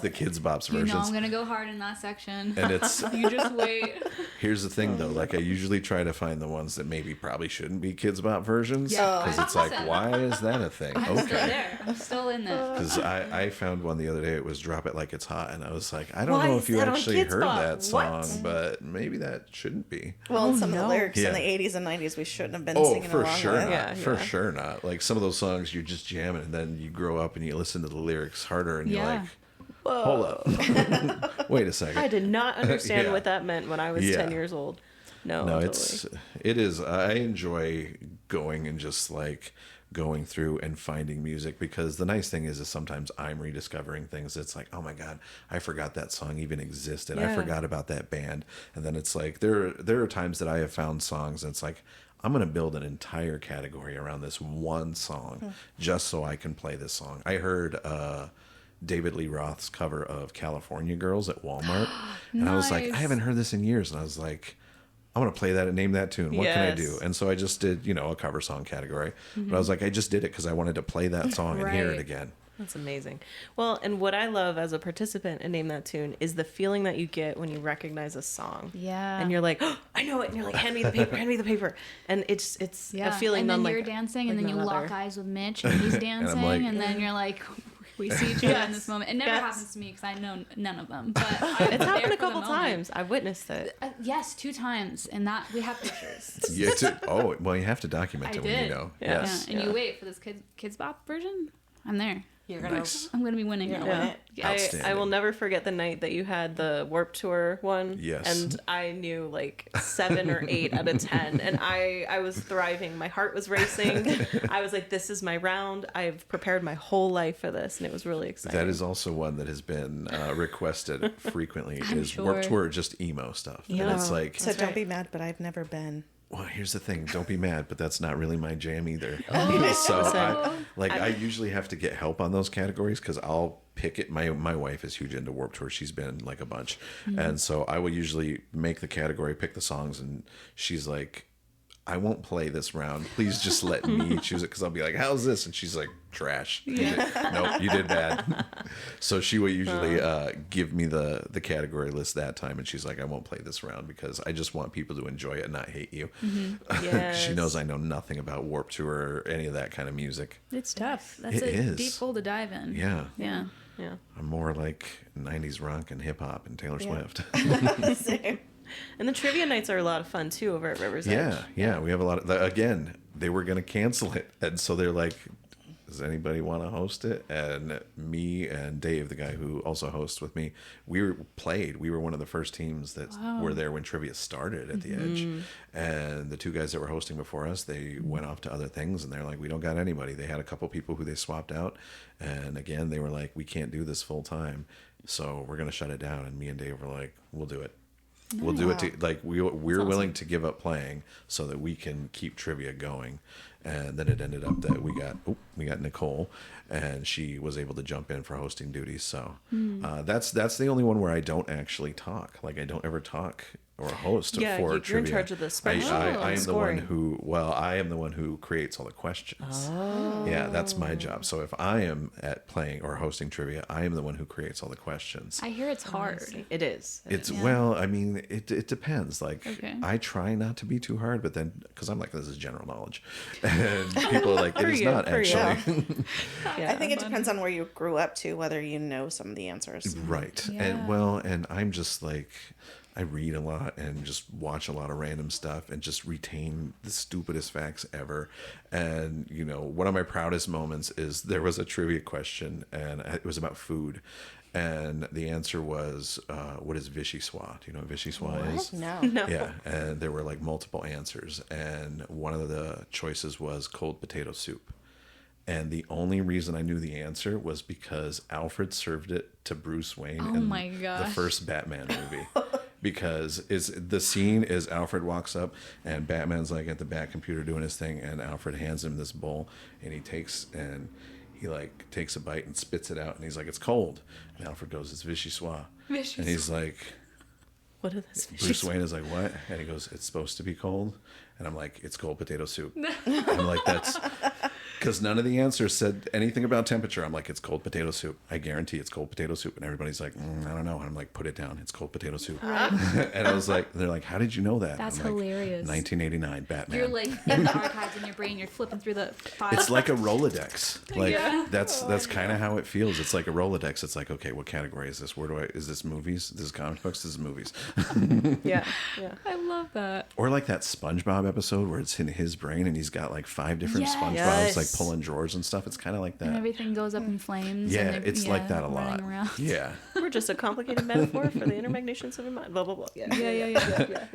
the kids bops versions. You know I'm gonna go hard in that section. And it's you just wait. Here's the thing though, like I usually try to find the ones that maybe probably shouldn't be kids bop versions, because it's like, why is that a thing? I'm still there. I'm still in there. Because I found one the other day. It was Drop It Like It's Hot, and I was like, I don't know if you actually heard that song, but maybe that shouldn't be. Well, some of the lyrics in the 80s and 90s we shouldn't have been singing for along sure with. not. For sure not. Like some of those songs you're just jamming, and then you grow up and you listen to the lyrics harder, and you're like, whoa. Hold up. Wait a second. I did not understand what that meant when I was 10 years old. No, totally. it is. I enjoy going and just like going through and finding music, because the nice thing is sometimes I'm rediscovering things. It's like, oh my God, I forgot that song even existed. I forgot about that band. And then it's like, there are times that I have found songs and it's like, I'm going to build an entire category around this one song just so I can play this song. I heard David Lee Roth's cover of California Girls at Walmart. And I was like, I haven't heard this in years. And I was like, I want to play that and name that tune. What can I do? And so I just did, a cover song category. But I was like, I just did it because I wanted to play that song and hear it again. That's amazing. Well, and what I love as a participant in Name That Tune is the feeling that you get when you recognize a song. Yeah. And you're like, oh, I know it. And you're like, hand me the paper. And it's a feeling. And then you're dancing, and then you lock eyes with Mitch, and he's dancing, and then you're like, we see each other in this moment. It never happens to me because I know none of them. But it's happened a couple times. I've witnessed it. Yes, 2 times, and that we have pictures. Well, you have to document it when you know. Yeah. Yes. And you wait for this Kids Bop version. I'm there. I'm gonna be winning. I will never forget the night that you had the Warped Tour one. Yes. And I knew like 7 or 8 out of 10, and I was thriving. My heart was racing. I was like, this is my round. I've prepared my whole life for this, and it was really exciting. That is also one that has been requested frequently. Warped Tour, just emo stuff. Yeah. And it's like, So don't be mad, but I've never been. Well, here's the thing. Don't be mad, but that's not really my jam either. Oh. So I usually have to get help on those categories, because I'll pick it. My wife is huge into Warped Tour. She's been like a bunch. And so I will usually make the category, pick the songs, and she's like, I won't play this round. Please just let me choose it, because I'll be like, how's this? And she's like, trash. Nope, you did bad. So she will usually give me the category list that time, and she's like, I won't play this round because I just want people to enjoy it and not hate you. Yes. She knows I know nothing about Warped Tour or any of that kind of music. It's tough. That's It a is. deep hole to dive in. Yeah. Yeah. Yeah. I'm more like 90s rock and hip hop and Taylor Swift. Same. And the trivia nights are a lot of fun too over at River's Edge. Yeah. We have a lot of, again, they were going to cancel it. And so they're like, does anybody want to host it? And me and Dave, the guy who also hosts with me, we were one of the first teams that were there when trivia started at the Edge. And the two guys that were hosting before us, they went off to other things, and they're like, we don't got anybody. They had a couple people who they swapped out. And again, they were like, we can't do this full time, so we're going to shut it down. And me and Dave were like, we'll do it. We'll do it to, like, we're willing to give up playing so that we can keep trivia going. And then it ended up that we got Nicole, and she was able to jump in for hosting duties. So that's the only one where I don't actually talk. Like, I don't ever talk or host for trivia. You're in charge of the spreadsheet. I am the scoring. I am the one who creates all the questions. Oh. Yeah, that's my job. So if I am at playing or hosting trivia, I am the one who creates all the questions. I hear it's hard. It is. It's well, I mean, it depends. Like, Okay. I try not to be too hard, but then because I'm like, this is general knowledge, and people are like, it is not actually. Yeah. I think it depends on where you grew up to, whether you know some of the answers. Right. Yeah. And I'm just like, I read a lot and just watch a lot of random stuff and just retain the stupidest facts ever. And, you know, one of my proudest moments is there was a trivia question, and it was about food. And the answer was, what is vichyssoise? Do you know what vichyssoise is? No. Yeah, and there were like multiple answers, and one of the choices was cold potato soup. And the only reason I knew the answer was because Alfred served it to Bruce Wayne in my the gosh. first Batman movie. Because the scene is Alfred walks up and Batman's like at the Bat computer doing his thing, and Alfred hands him this bowl, and he takes a bite and spits it out, and he's like, it's cold. And Alfred goes, it's vichyssoise. And he's like, What is this? Bruce Wayne is like, what? And he goes, it's supposed to be cold. And I'm like, it's cold potato soup. I'm like, that's because none of the answers said anything about temperature. I'm like, it's cold potato soup. I guarantee it's cold potato soup. And everybody's like, I don't know. And I'm like, put it down. It's cold potato soup. And I was like, they're like, how did you know that? That's I'm like, hilarious. 1989 Batman. You're like in the archives in your brain. You're flipping through the files. It's like a Rolodex. Like Yeah. that's kind of how it feels. It's like a Rolodex. It's like, okay, what category is this? Is this movies? This is comic books? This is movies. Yeah. I love that. Or like that SpongeBob episode where it's in his brain and he's got like 5 different Yes. SpongeBobs Yes. like pulling drawers and stuff. It's kind of like And that. everything goes up in flames. Yeah, and it's like that a running lot. around. Yeah. We're just a complicated metaphor for the intermagnations of your mind. Blah blah blah. Yeah.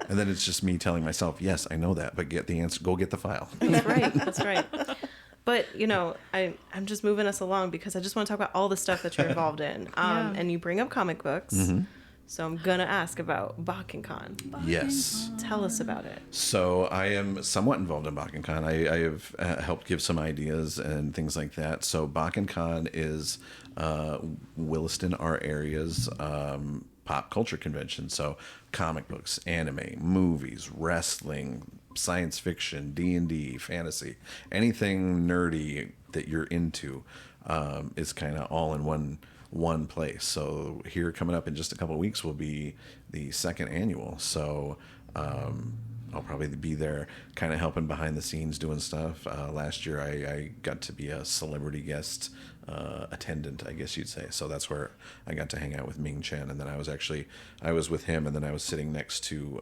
And then it's just me telling myself, yes, I know that, but get the answer. Go get the file. That's right. That's right. But you know, I'm just moving us along because I just want to talk about all the stuff that you're involved in. Yeah. And you bring up comic books, Mm-hmm. so I'm gonna ask about BakenCon. Yes. Tell us about it. So I am somewhat involved in BakenCon. I have helped give some ideas and things like that. So BakenCon is Williston, our area's pop culture convention. So comic books, anime, movies, wrestling, science fiction, D&D, fantasy, anything nerdy that you're into is kind of all in one place. So here coming up in just a couple of weeks will be the 2nd annual. So I'll probably be there kind of helping behind the scenes doing stuff. Last year I got to be a celebrity guest attendant, I guess you'd say. So that's where I got to hang out with Ming Chen, and then I was with him, and then I was sitting next to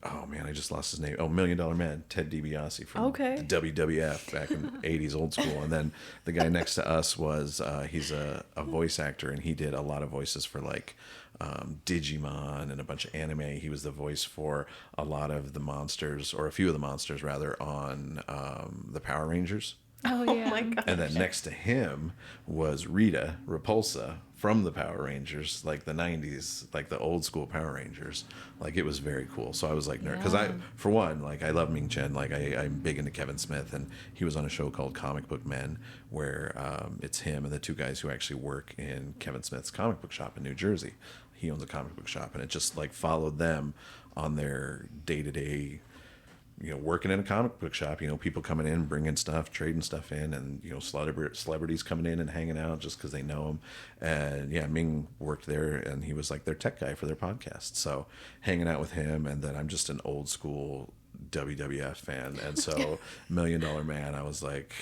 oh man, I just lost his name. Oh, $1 Million Man, Ted DiBiase from Okay. the WWF back in the 80s, old school. And then the guy next to us was, he's a voice actor, and he did a lot of voices for like Digimon and a bunch of anime. He was the voice for a lot of the monsters, or a few of the monsters rather, on the Power Rangers. Oh yeah. Oh my god. And then next to him was Rita Repulsa from the Power Rangers, like the 90s, like the old school Power Rangers. Like, it was very cool. So I was like, nerd. Because for one, like, I love Ming Chen. Like, I'm big into Kevin Smith, and he was on a show called Comic Book Men, where it's him and the 2 guys who actually work in Kevin Smith's comic book shop in New Jersey. he owns a comic book shop, and it just like followed them on their day-to-day, working in a comic book shop, people coming in, bringing stuff, trading stuff in, and, celebrities coming in and hanging out just because they know him. And yeah, Ming worked there, and he was like their tech guy for their podcast. So hanging out with him, and then I'm just an old school WWF fan. And so $1 Million Man, I was like,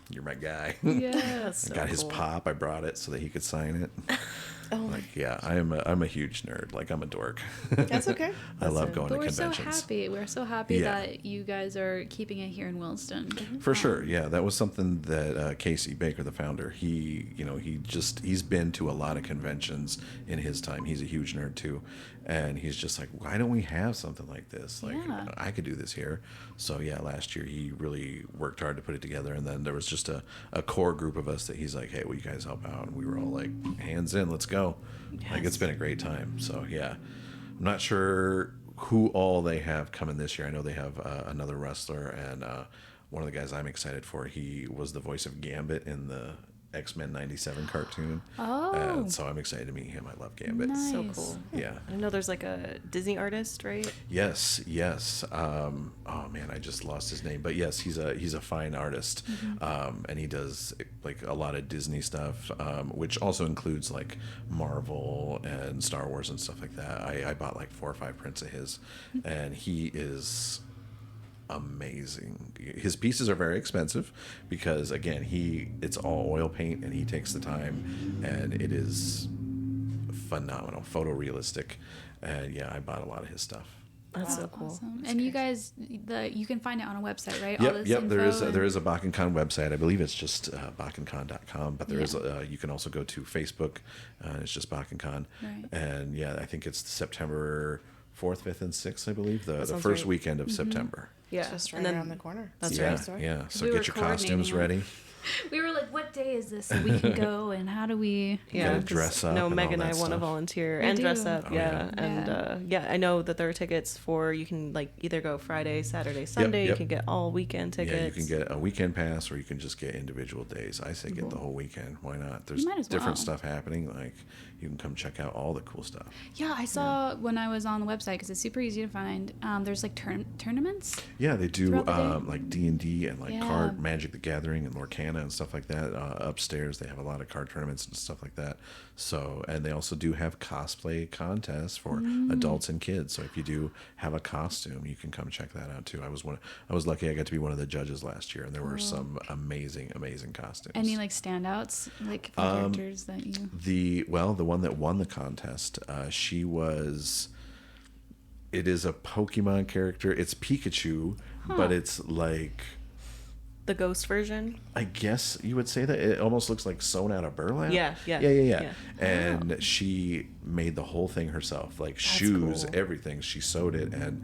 you're my guy. Yeah, I got his pop. I brought it so that he could sign it. Yeah, I'm a huge nerd. Like, I'm a dork. That's okay. I love going to We're conventions. We're so happy that you guys are keeping it here in Williston. For sure. Yeah, that was something that Casey Baker, the founder, he's been to a lot of conventions in his time. He's a huge nerd too. And he's just like, why don't we have something like this? Like, I could do this here. So yeah, last year he really worked hard to put it together. And then there was just a core group of us that he's like, hey, will you guys help out? And we were all like, hands in, let's go. Yes. Like, it's been a great time. So yeah, I'm not sure who all they have coming this year. I know they have another wrestler, and one of the guys I'm excited for, he was the voice of Gambit in the X-Men 97 cartoon. So I'm excited to meet him. I love Gambit. Nice. So cool. Yeah. I know there's like a Disney artist, right? Yes. Oh man, I just lost his name. But yes, he's a fine artist. And he does like a lot of Disney stuff, which also includes like Marvel and Star Wars and stuff like that. I bought like 4 or 5 prints of his, and he is amazing. His pieces are very expensive because, again, it's all oil paint, and he takes the time, and it is phenomenal, photorealistic. And yeah, I bought a lot of his stuff. That's so cool. Awesome. And you guys, you can find it on a website, right? Yep. There is a BakenCon website. I believe it's just BakenCon.com, but there is you can also go to Facebook. It's just BakenCon, right. And yeah, I think it's September 4th, 5th, and 6th. I believe the first right. weekend of September. Yeah, It's just right around the corner. That's yeah, right. Yeah. So We were get your costumes coordinating ready. We were like, what day is this so we can go, and how do we... You gotta dress up. No, and Meg all and I that want to stuff. volunteer We and do. dress up. Oh, Yeah. yeah. And I know that there are tickets for, you can like either go Friday, Saturday, Sunday. yep. You can get all weekend tickets. Yeah, you can get a weekend pass, or you can just get individual days. I say get the whole weekend. Why not? There's might as different well. stuff happening. Like, you can come check out all the cool stuff. Yeah, I saw when I was on the website, because it's super easy to find, there's like tournaments. Yeah, they do Throughout the day? like D&D and like Yeah. card Magic the Gathering and Lorcana and stuff like that. Upstairs, they have a lot of card tournaments and stuff like that. So, and they also do have cosplay contests for adults and kids. So if you do have a costume, you can come check that out too. I was lucky I got to be one of the judges last year, and there were some amazing costumes. Any like standouts, like from characters that you... The one that won the contest, it is a Pokemon character. It's Pikachu, but it's like, The ghost version. I guess you would say that it almost looks like sewn out of burlap. Yeah. And she made the whole thing herself, like shoes, cool. everything. She sewed it, and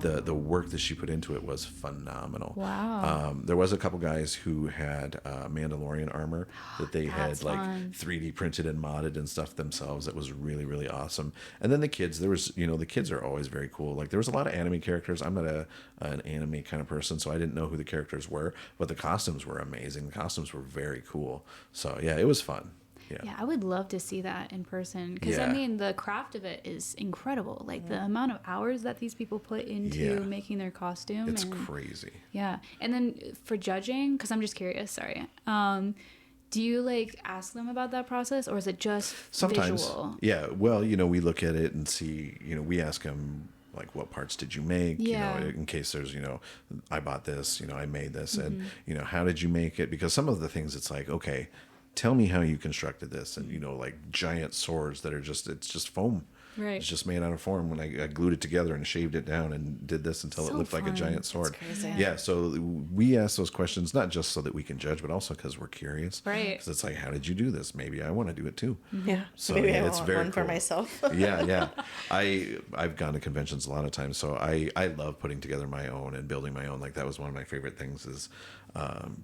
the work that she put into it was phenomenal. Wow. There was a couple guys who had Mandalorian armor that they had That's like fun. 3D printed and modded and stuff themselves. It was really, really awesome. And then the kids, the kids are always very cool. Like, there was a lot of anime characters. I'm not an anime kind of person, so I didn't know who the characters were, but the costumes were amazing. The costumes were very cool. So yeah, it was fun. Yeah, I would love to see that in person, because I Yeah. mean, the craft of it is incredible. Like the amount of hours that these people put into making their costume. It's and, crazy. Yeah, and then for judging, because I'm just curious. Sorry. Do you like ask them about that process, or is it just Sometimes, visual? yeah. Well, we look at it and see. We ask them, like, what parts did you make? Yeah. In case there's, I bought this. I made this, and how did you make it? Because some of the things, it's like, okay, tell me how you constructed this, and like giant swords that are it's just foam. Right. It's just made out of foam. When I glued it together and shaved it down and did this until it So looked like a fun. giant sword. That's crazy. Yeah. So we ask those questions not just so that we can judge, but also because we're curious. Right. Because it's like, how did you do this? Maybe I want to do it too. Yeah. So Maybe yeah, I it's want very one for cool. myself. Yeah. I've gone to conventions a lot of times, so I love putting together my own and building my own. Like, that was one of my favorite things, is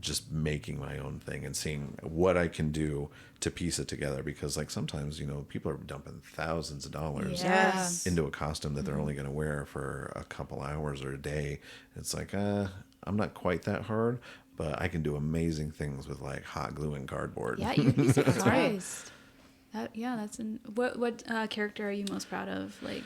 just making my own thing and seeing what I can do to piece it together. Because like sometimes people are dumping thousands of dollars Yes. into a costume that they're only going to wear for a couple hours or a day. It's like, I'm not quite that hard, but I can do amazing things with like hot glue and cardboard. Yeah, you'd be surprised. What character are you most proud of? Like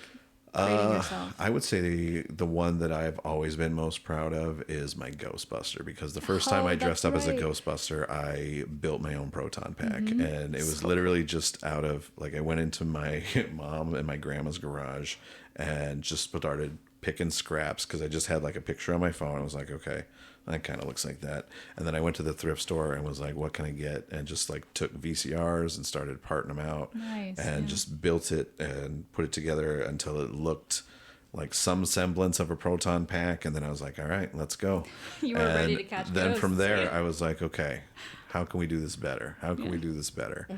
creating yourself? I would say the one that I've always been most proud of is my Ghostbuster, because the first time I dressed up as a Ghostbuster, I built my own proton pack, and it was literally just out of like I went into my mom and my grandma's garage and just started picking scraps because I just had like a picture on my phone. I was like, okay, that kind of looks like that. And then I went to the thrift store and was like, what can I get? And just like took VCRs and started parting them out. Nice, and just built it and put it together until it looked like some semblance of a proton pack. And then I was like, all right, let's go. You were ready to catch Then ghosts, from there, right? I was like, okay, how can we do this better? How can we do this better?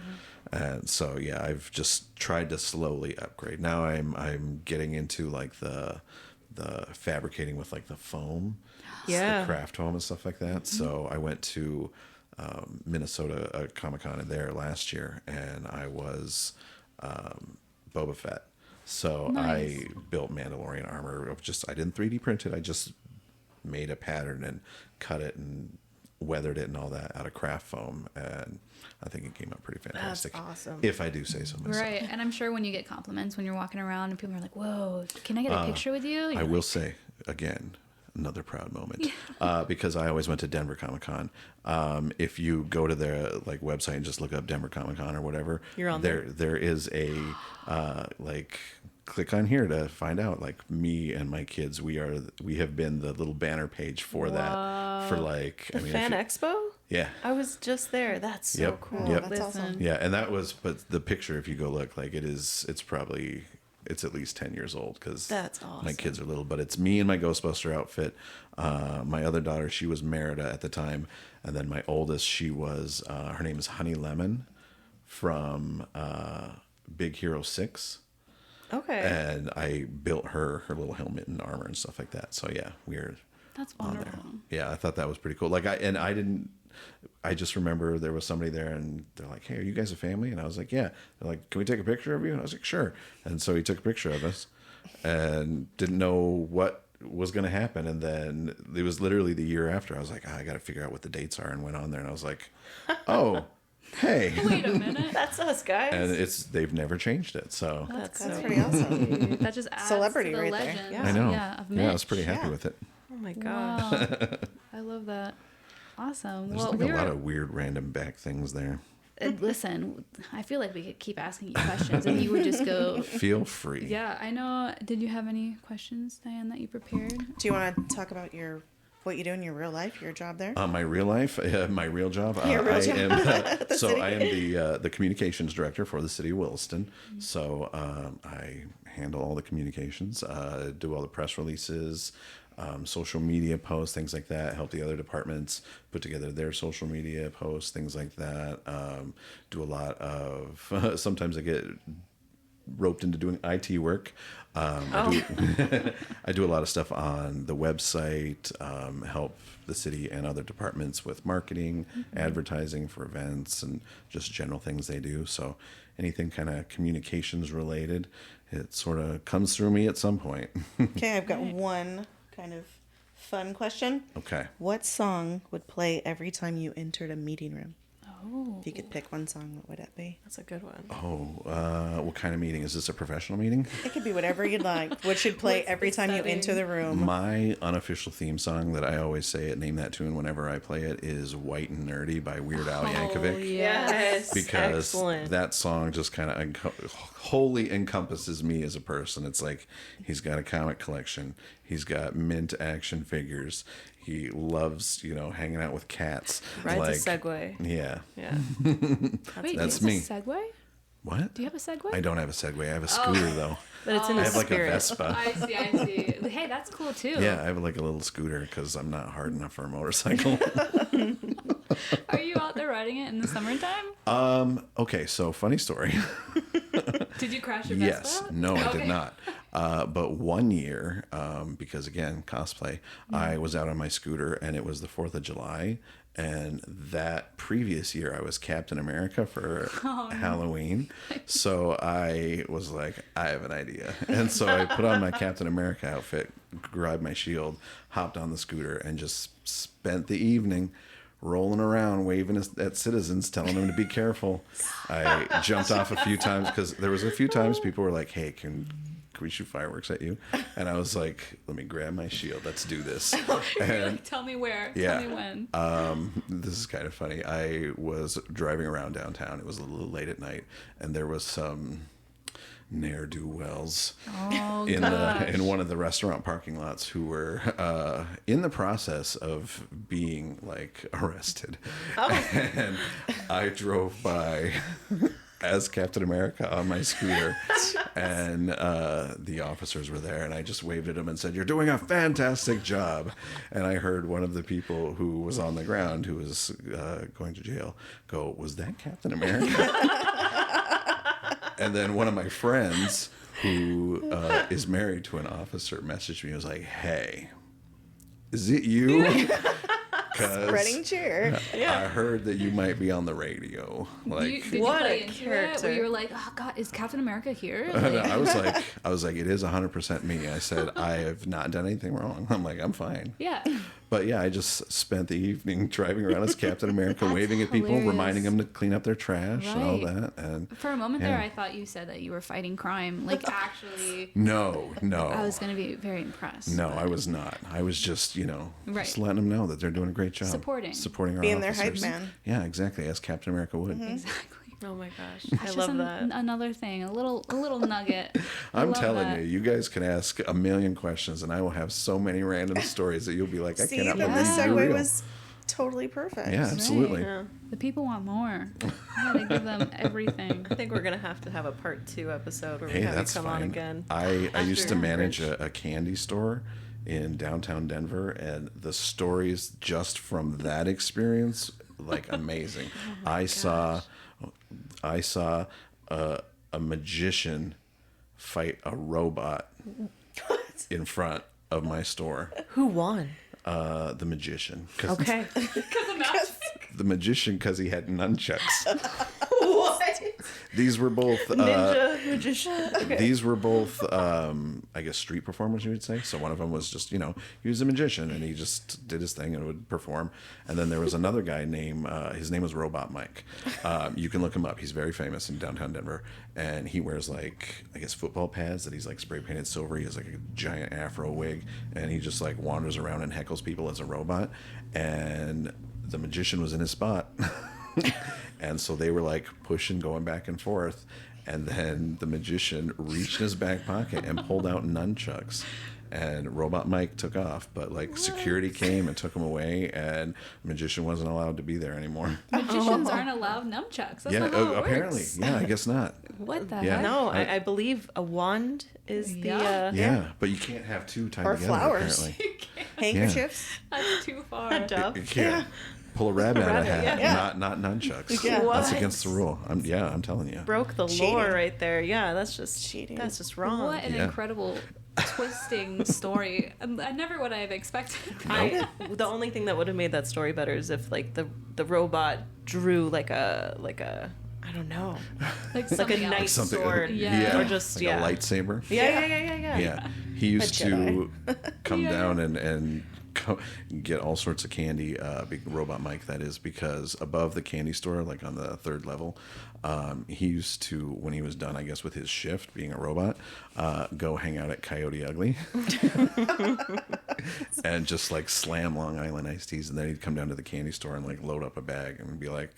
And so, yeah, I've just tried to slowly upgrade. Now I'm getting into like the fabricating with like the foam, the craft foam and stuff like that. So I went to Minnesota Comic-Con in there last year, and I was Boba Fett. So Nice. I built Mandalorian armor of I didn't 3D print it. I just made a pattern and cut it and weathered it and all that out of craft foam, and I think it came out pretty fantastic. That's awesome. If I do say so myself. Right, and I'm sure when you get compliments when you're walking around and people are like, "Whoa, can I get a picture with you?" I You're will say again, another proud moment, because I always went to Denver Comic-Con. If you go to their like website and just look up Denver Comic-Con or whatever, You're on there. There is a like click on here to find out. Like me and my kids, we have been the little banner page for that for like The Fan Expo? Yeah. I was just there. That's so Yep. cool. Yep. That's awesome. Yeah, and that was, but the picture, if you go look, like it's at least 10 years old because That's my awesome. kids are little, but it's me in my Ghostbuster outfit. My other daughter, she was Merida at the time. And then my oldest, she was, her name is Honey Lemon from Big Hero 6. Okay. And I built her little helmet and armor and stuff like that. So yeah, we're That's on there. wonderful. Yeah, I thought that was pretty cool. I just remember there was somebody there and they're like, "Hey, are you guys a family?" And I was like, "Yeah." They're like, "Can we take a picture of you?" And I was like, "Sure." And so he took a picture of us and didn't know what was going to happen. And then it was literally the year after. I was like, I got to figure out what the dates are, and went on there and I was like, "Oh, hey." Wait a minute. That's us, guys. And they've never changed it. So That's That's so pretty awesome. That just adds Celebrity to the right there. legend. Yeah. I know. Yeah, of Yeah, I was Mitch. pretty happy Yeah. with it. Oh my gosh. Wow. I love that. Awesome. There's well, like a lot of weird random back things there. listen, I feel like we could keep asking you questions and you would just go, Feel free. yeah, I know. Did you have any questions, Diane, that you prepared? Do you want to talk about what you do in your real life, your job there? My real life, my real job. Your real I job. am. city. I am the communications director for the city of Williston. So I handle all the communications, do all the press releases, social media posts, things like that. Help the other departments put together their social media posts, things like that. Do a lot of. Sometimes I get roped into doing IT work. I do a lot of stuff on the website, help the city and other departments with marketing, advertising for events, and just general things they do. So anything kind of communications related, it sort of comes through me at some point. Okay, I've got one kind of fun question. Okay. What song would play every time you entered a meeting room? Oh. If you could pick one song, what would it be? That's a good one. What kind of meeting? Is this a professional meeting? It could be whatever you'd like. What should play What's every the time you setting? enter the room? My unofficial theme song that I always say it, name that tune whenever I play it, is White and Nerdy by Weird Al Yankovic. Yes. Because Excellent. that song just kind of wholly encompasses me as a person. It's like he's got a comic collection, he's got mint action figures, he loves hanging out with cats. Rides a Segway. Yeah. Yeah. Wait, That's do you me. have a Segway? What? Do you have a Segway? I don't have a Segway. I have a scooter though. But it's in I the have like a spirit. Vespa. I see. Hey, that's cool too. Yeah, I have like a little scooter because I'm not hard enough for a motorcycle. Are you out there riding it in the summertime? Okay, so funny story. Did you crash your Yes. Vespa? No, I Okay. did not. But one year, because again, cosplay, I was out on my scooter and it was the 4th of July. And that previous year, I was Captain America for Halloween. So I was like, I have an idea. And so I put on my Captain America outfit, grabbed my shield, hopped on the scooter, and just spent the evening rolling around, waving at citizens, telling them to be careful. I jumped off a few times because there was a few times people were like, "Hey, can we shoot fireworks at you?" And I was like, "Let me grab my shield. Let's do this." You're like, tell me where. Yeah. Tell me when. This is kind of funny. I was driving around downtown. It was a little late at night, and there was some ne'er-do-wells in one of the restaurant parking lots who were in the process of being like arrested. And I drove by as Captain America on my scooter, and the officers were there, and I just waved at them and said, "You're doing a fantastic job." And I heard one of the people who was on the ground, who was going to jail, go, "Was that Captain America?" And then one of my friends, who is married to an officer, messaged me and was like, "Hey, is it you?" Spreading cheer. I heard that you might be on the radio. Like, Did you what play a into character. it? Where you were like, "Oh God, is Captain America here?" I was like, it is 100% me. I said, I have not done anything wrong. I'm like, I'm fine. Yeah. But yeah, I just spent the evening driving around as Captain America, That's waving at people, hilarious. reminding them to clean up their trash and all Right. that. And For a moment yeah. there, I thought you said that you were fighting crime. Like, actually, No. I was going to be very impressed. No, but I was not. I was just, Right. just letting them know that they're doing a great job. Supporting our Being their officers. hype man. Yeah, exactly, as Captain America would. Exactly. Oh my gosh, That's I just love that. another thing, a little nugget. I I'm love telling that. you guys can ask a million questions, and I will have so many random stories that you'll be like, I See, cannot then believe the you're segue real. was totally perfect. Yeah, absolutely. Yeah. The people want more. I gotta give them everything. I think we're gonna have to have a part 2 episode where we Hey, have you that's come on fine. again. I used to After manage Bridge. a candy store in downtown Denver, and the stories just from that experience, like, amazing. I saw a magician fight a robot in front of my store. Who won? The magician. 'Cause Okay. The magician, because he had nunchucks. What? These were both Ninja magician. Okay. these were both I guess street performers, you would say. So one of them was just, he was a magician and he just did his thing and would perform. And then there was another guy named his name was Robot Mike. You can look him up. He's very famous in downtown Denver, and he wears, like, I guess, football pads that he's like spray painted silver. He has like a giant afro wig, and he just like wanders around and heckles people as a robot. And the magician was in his spot. And so they were like pushing, going back and forth. And then the magician reached in his back pocket and pulled out nunchucks. And Robot Mike took off. But like security came and took him away, and the magician wasn't allowed to be there anymore. Magicians aren't allowed nunchucks. That's Yeah, not how it apparently. works. Yeah, I guess not. What the Yeah. heck? No, I believe a wand is the. Yeah. Yeah, but you can't have two tied Or together, flowers. apparently. Handkerchiefs. That's too far. A dove. You can't pull a rabbit out of a hat, yeah. not nunchucks. Yeah. That's What? against the rule. I'm telling you. Broke the Cheating. lore right there. Yeah, that's just Cheating. That's just wrong. What an Yeah. incredible twisting story. I never would I have expected. The only thing that would have made that story better is if like the robot drew like a I don't know, Like like a something nice else. Something, sword, Yeah. or just like a lightsaber. Yeah. Yeah, he used A to come Yeah. down and get all sorts of candy. Big Robot Mike, that is, because above the candy store, like on the third level, he used to, when he was done, I guess, with his shift being a robot, go hang out at Coyote Ugly and just like slam Long Island iced teas, and then he'd come down to the candy store and like load up a bag and be like,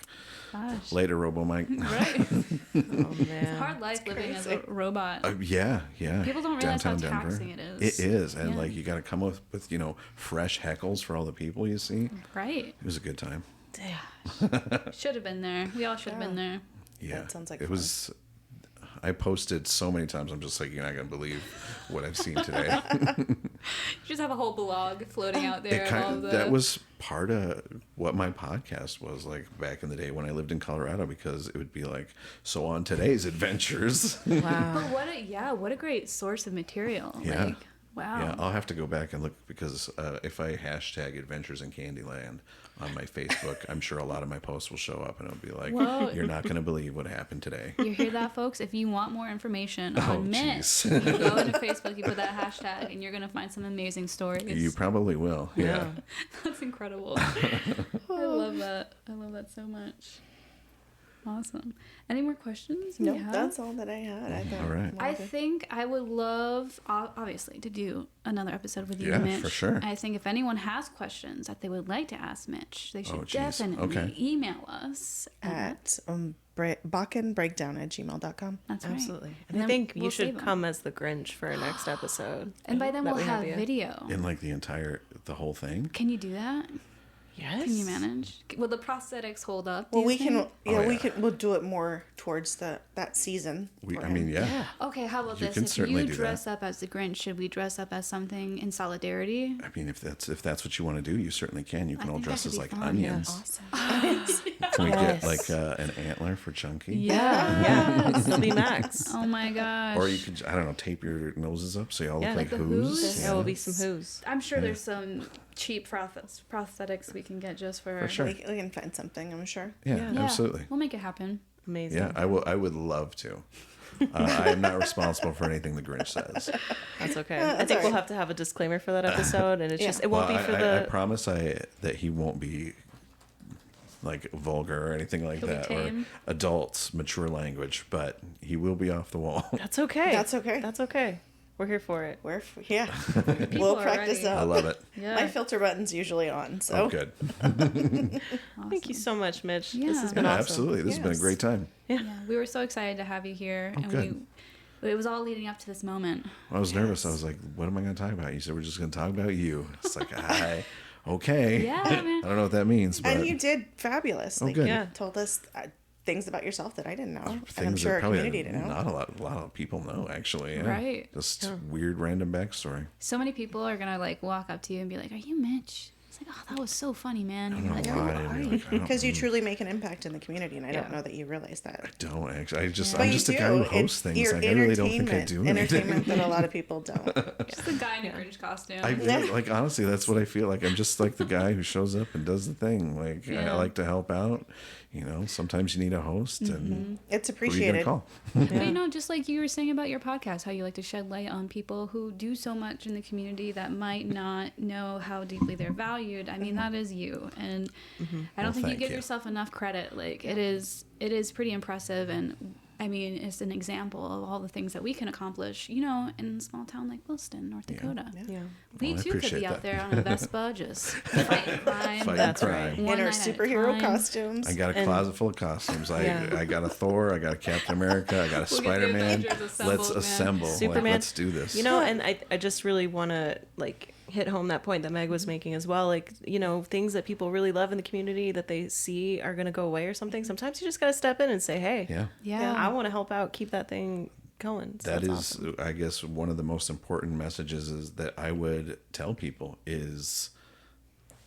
Gosh. "Later, Robo Mike." Right. Oh man. Hard life living as a robot. Yeah. People don't realize how taxing it is. It is, and Yeah. like you got to come up with fresh heckles for all the people you see. Right. It was a good time. Should have been there. We all should have been there. Yeah, That sounds like it fun. was. I posted so many times. I'm just like, you're not gonna believe what I've seen today. You just have a whole blog floating out there. of all the... That was part of what my podcast was like back in the day when I lived in Colorado, because it would be like, so on today's adventures. Wow. But what a great source of material. Yeah. Like, Wow. Yeah, I'll have to go back and look because if I hashtag Adventures in Candyland on my Facebook, I'm sure a lot of my posts will show up and it'll be like, Well, you're not going to believe what happened today. You hear that, folks? If you want more information Oh, on Mitch, jeez. you go into Facebook, you put that hashtag, and you're going to find some amazing stories. You probably will. Yeah. That's incredible. I love that. I love that so much. Awesome. Any more questions? Nope, that's all that I had. I thought, All right. I think I would love, obviously, to do another episode with you, Yeah, Mitch. for sure. I think if anyone has questions that they would like to ask Mitch, they should Oh, geez. definitely Okay. email us at BakkenBreakdown@gmail.com. That's right. Absolutely. And And I then think we'll you save should 'em. come as the Grinch for our next episode. And by then that we'll we have you. video. In like the whole thing? Can you do that? Yes. Can you manage? Will the prosthetics hold up? Well, do you we can. think? Yeah, Oh, we yeah. can. We'll do it more towards that season. I mean, yeah. Okay, how about You this? can If certainly you do dress that. up as the Grinch, should we dress up as something in solidarity? I mean, if that's what you want to do, you certainly can. You can I all think that dress could as be like fun. onions. Awesome. Can we get Yes. like an antler for Chunky? Yeah. It'll be Max. Oh my gosh. Or you could, I don't know, tape your noses up so you all Yeah, look like like the who's. Who's. There will be some who's. I'm sure there's some cheap prosthetics we can get just for For sure. We can find something. I'm sure. Yeah, Yeah, absolutely. We'll make it happen. Amazing. Yeah, I would love to. I am not responsible for anything the Grinch says. That's okay. I That's think all we'll right. have to have a disclaimer for that episode, and it's Yeah. just it won't Well, be for I the. promise that he won't be like vulgar or anything like He'll be that, tame. or adults mature language, but he will be off the wall. That's okay. That's okay. That's okay. We're here for it. Yeah. People We'll are practice ready. I out. love it. Yeah. My filter button's usually on. So Oh, good. Thank you so much, Mitch. Yeah. This has been Yeah, awesome. absolutely. This has been a Yes. great time. Yeah, we were so excited to have you here, and good. it was all leading up to this moment. I was nervous. I was like, what am I going to talk about? You said we're just going to talk about you. It's like, okay. Yeah, man. I don't know what that means, but and you did fabulous. Like, good. you Yeah. told us things about yourself that I didn't know, and I'm things sure that our probably community didn't know. not a lot of people know, actually. Yeah. Right. Just weird random backstory. So many people are gonna like walk up to you and be like, "Are you Mitch?" It's like, "Oh, that was so funny, man." I And don't you're know like, why. "Who are I'd be you?" like, I don't Because you truly make an impact in the community, and I don't Yeah. know that you realize that. I don't actually. I'm But just you a guy who do. hosts things. You're Like, I really don't think I do anything. entertainment that a lot of people don't. Just a guy in a Grinch costume. I really, like, honestly, that's what I feel like. I'm just like the guy who shows up and does the thing. Like, I Yeah. like to help out. You know, sometimes you need a host, and It's who are you appreciated. gonna call? But you know, just like you were saying about your podcast, how you like to shed light on people who do so much in the community that might not know how deeply they're valued. I mean, that is you, and I don't Well, think you thank give you. yourself enough credit. Like it is pretty impressive, and I mean, it's an example of all the things that we can accomplish. You know, in a small town like Williston, North Dakota. Yeah. We Well, I too could appreciate be out that. there on a Vespa, just fighting crime. Fighting That's crime. right. one In our night at a superhero time. costumes. I got a And- closet full of costumes. Yeah. I got a Thor. I got a Captain America. I got a We'll get the Spider-Man. Avengers assembled, Let's man. assemble. Superman. Like, let's do this. You know, and I just really want to like hit home that point that Meg was making as well. Like, you know, things that people really love in the community that they see are going to go away or something. Sometimes you just got to step in and say, hey, Yeah. I want to help out, keep that thing going. So That that's is, awesome. I guess, one of the most important messages is that I would tell people is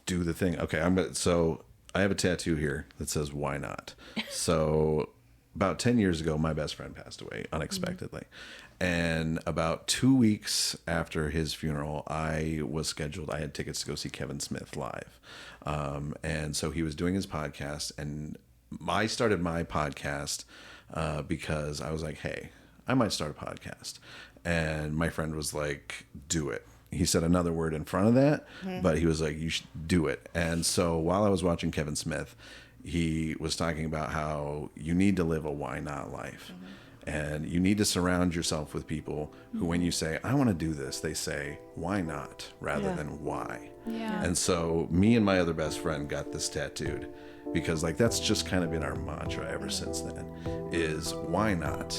do the thing. Okay, so I have a tattoo here that says "Why not?" So about 10 years ago, my best friend passed away unexpectedly. And about 2 weeks after his funeral, I had tickets to go see Kevin Smith live. And so he was doing his podcast, and I started my podcast because I was like, hey, I might start a podcast. And my friend was like, do it. He said another word in front of that, but he was like, you should do it. And so while I was watching Kevin Smith, he was talking about how you need to live a why not life. And you need to surround yourself with people who, when you say, I want to do this, they say, why not, rather than why. Yeah. And so me and my other best friend got this tattooed because like that's just kind of been our mantra ever since then is why not?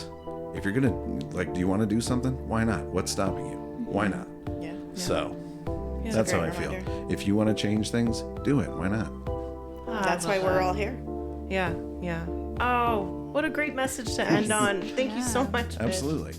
If you're going to like, do you want to do something? Why not? What's stopping you? Why not? Yeah. So It's that's a how I great feel. reminder. If you want to change things, do it. Why not? That's why we're all here. Yeah. Oh, what a great message to end on. Thank you so much. Mitch. Absolutely.